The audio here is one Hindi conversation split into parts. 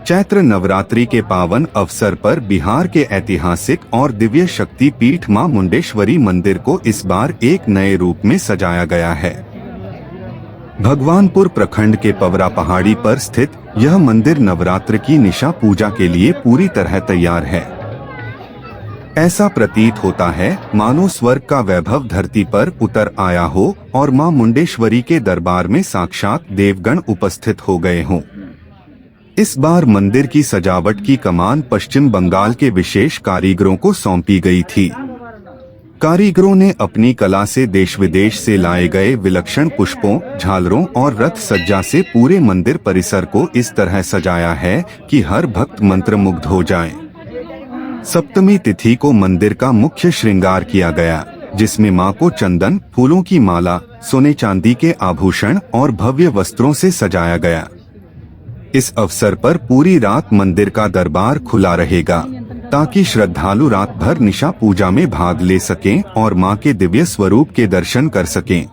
चैत्र नवरात्रि के पावन अवसर पर बिहार के ऐतिहासिक और दिव्य शक्ति पीठ मां मुंडेश्वरी मंदिर को इस बार एक नए रूप में सजाया गया है। भगवानपुर प्रखंड के पवरा पहाड़ी पर स्थित यह मंदिर नवरात्र की निशा पूजा के लिए पूरी तरह तैयार है। ऐसा प्रतीत होता है मानो स्वर्ग का वैभव धरती पर उतर आया हो और मां मुंडेश्वरी के दरबार में साक्षात देवगण उपस्थित हो गए हों। इस बार मंदिर की सजावट की कमान पश्चिम बंगाल के विशेष कारीगरों को सौंपी गई थी। कारीगरों ने अपनी कला से देश विदेश से लाए गए विलक्षण पुष्पों, झालरों और रथ सज्जा से पूरे मंदिर परिसर को इस तरह सजाया है कि हर भक्त मंत्रमुग्ध हो जाए। सप्तमी तिथि को मंदिर का मुख्य श्रृंगार किया गया, जिसमें मां को चंदन, फूलों की माला, सोने चांदी के आभूषण और भव्य वस्त्रों से सजाया गया। इस अवसर पर पूरी रात मंदिर का दरबार खुला रहेगा ताकि श्रद्धालु रात भर निशा पूजा में भाग ले सकें और मां के दिव्य स्वरूप के दर्शन कर सकें।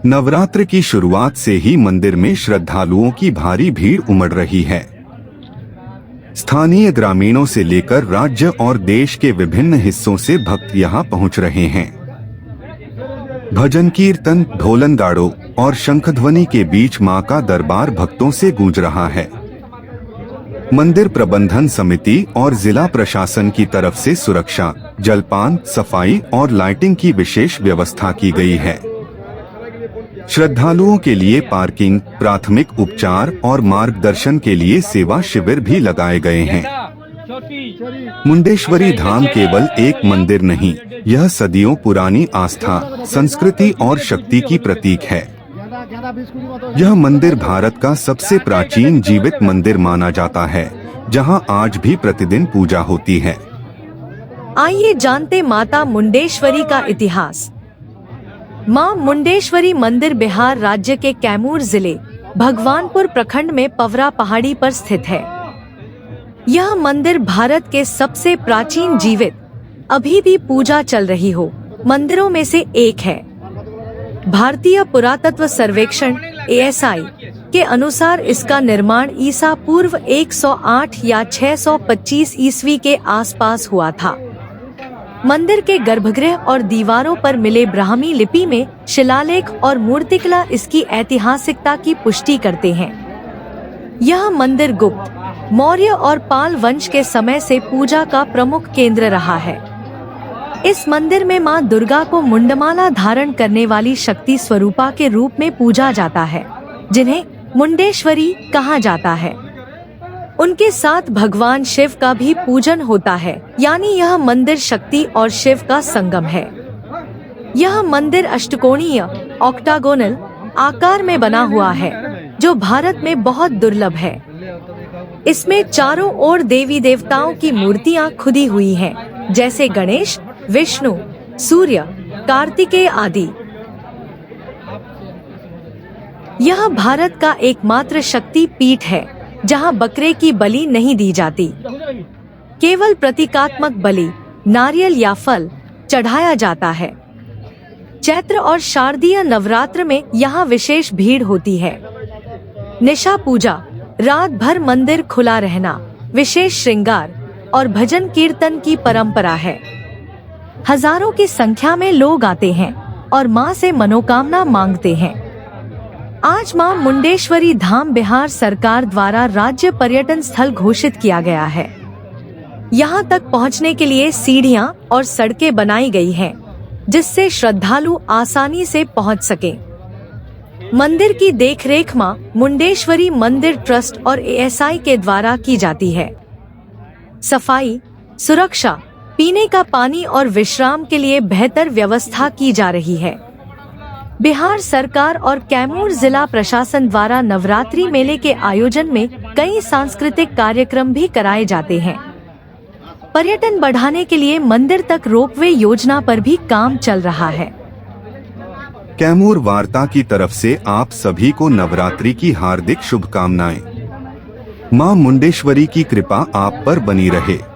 नवरात्र की शुरुआत से ही मंदिर में श्रद्धालुओं की भारी भीड़ उमड़ रही है। स्थानीय ग्रामीणों से लेकर राज्य और देश के विभिन्न हिस्सों से भक्त यहां पहुंच रहे हैं। भजन कीर्तन, ढोलन गाड़ो और शंखध्वनि के बीच मां का दरबार भक्तों से गूंज रहा है। मंदिर प्रबंधन समिति और जिला प्रशासन की तरफ से सुरक्षा, जलपान, सफाई और लाइटिंग की विशेष व्यवस्था की गई है। श्रद्धालुओं के लिए पार्किंग, प्राथमिक उपचार और मार्गदर्शन के लिए सेवा शिविर भी लगाए गए हैं। मुंडेश्वरी धाम केवल एक मंदिर नहीं, यह सदियों पुरानी आस्था, संस्कृति और शक्ति की प्रतीक है। यह मंदिर भारत का सबसे प्राचीन जीवित मंदिर माना जाता है, जहां आज भी प्रतिदिन पूजा होती है। आइए जानते माता मुंडेश्वरी का इतिहास। मां मुंडेश्वरी मंदिर बिहार राज्य के कैमूर जिले भगवानपुर प्रखंड में पवरा पहाड़ी पर स्थित है। यह मंदिर भारत के सबसे प्राचीन जीवित, अभी भी पूजा चल रही हो मंदिरों में से एक है। भारतीय पुरातत्व सर्वेक्षण ASI के अनुसार इसका निर्माण ईसा पूर्व 108 या 625 ईस्वी के आसपास हुआ था। मंदिर के गर्भगृह और दीवारों पर मिले ब्राह्मी लिपि में शिलालेख और मूर्तिकला इसकी ऐतिहासिकता की पुष्टि करते हैं। यह मंदिर गुप्त, मौर्य और पाल वंश के समय से पूजा का प्रमुख केंद्र रहा है। इस मंदिर में मां दुर्गा को मुंडमाला धारण करने वाली शक्ति स्वरूपा के रूप में पूजा जाता है, जिन्हें मुंडेश्वरी कहा जाता है। उनके साथ भगवान शिव का भी पूजन होता है, यानी यह मंदिर शक्ति और शिव का संगम है। यह मंदिर अष्टकोणीय, ऑक्टागोनल आकार में बना हुआ है, जो भारत में बहुत दुर्लभ है। इसमें चारों ओर देवी देवताओं की मूर्तियां खुदी हुई हैं, जैसे गणेश, विष्णु, सूर्य, कार्तिकेय आदि। यह भारत का एकमात्र शक्ति पीठ है जहां बकरे की बलि नहीं दी जाती। केवल प्रतीकात्मक बलि, नारियल या फल चढ़ाया जाता है। चैत्र और शारदीय नवरात्र में यहाँ विशेष भीड़ होती है। निशा पूजा, रात भर मंदिर खुला रहना, विशेष श्रृंगार और भजन कीर्तन की परंपरा है। हजारों की संख्या में लोग आते हैं और मां से मनोकामना मांगते हैं। आज मां मुंडेश्वरी धाम बिहार सरकार द्वारा राज्य पर्यटन स्थल घोषित किया गया है। यहां तक पहुंचने के लिए सीढ़ियां और सड़कें बनाई गई हैं, जिससे श्रद्धालु आसानी से पहुंच सकें। मंदिर की देखरेख मां मुंडेश्वरी मंदिर ट्रस्ट और ASI के द्वारा की जाती है। सफाई, सुरक्षा, पीने का पानी और विश्राम के लिए बेहतर व्यवस्था की जा रही है। बिहार सरकार और कैमूर जिला प्रशासन द्वारा नवरात्रि मेले के आयोजन में कई सांस्कृतिक कार्यक्रम भी कराए जाते हैं। पर्यटन बढ़ाने के लिए मंदिर तक रोपवे योजना पर भी काम चल रहा है। कैमूर वार्ता की तरफ से आप सभी को नवरात्रि की हार्दिक शुभकामनाएं। मां मुंडेश्वरी की कृपा आप पर बनी रहे।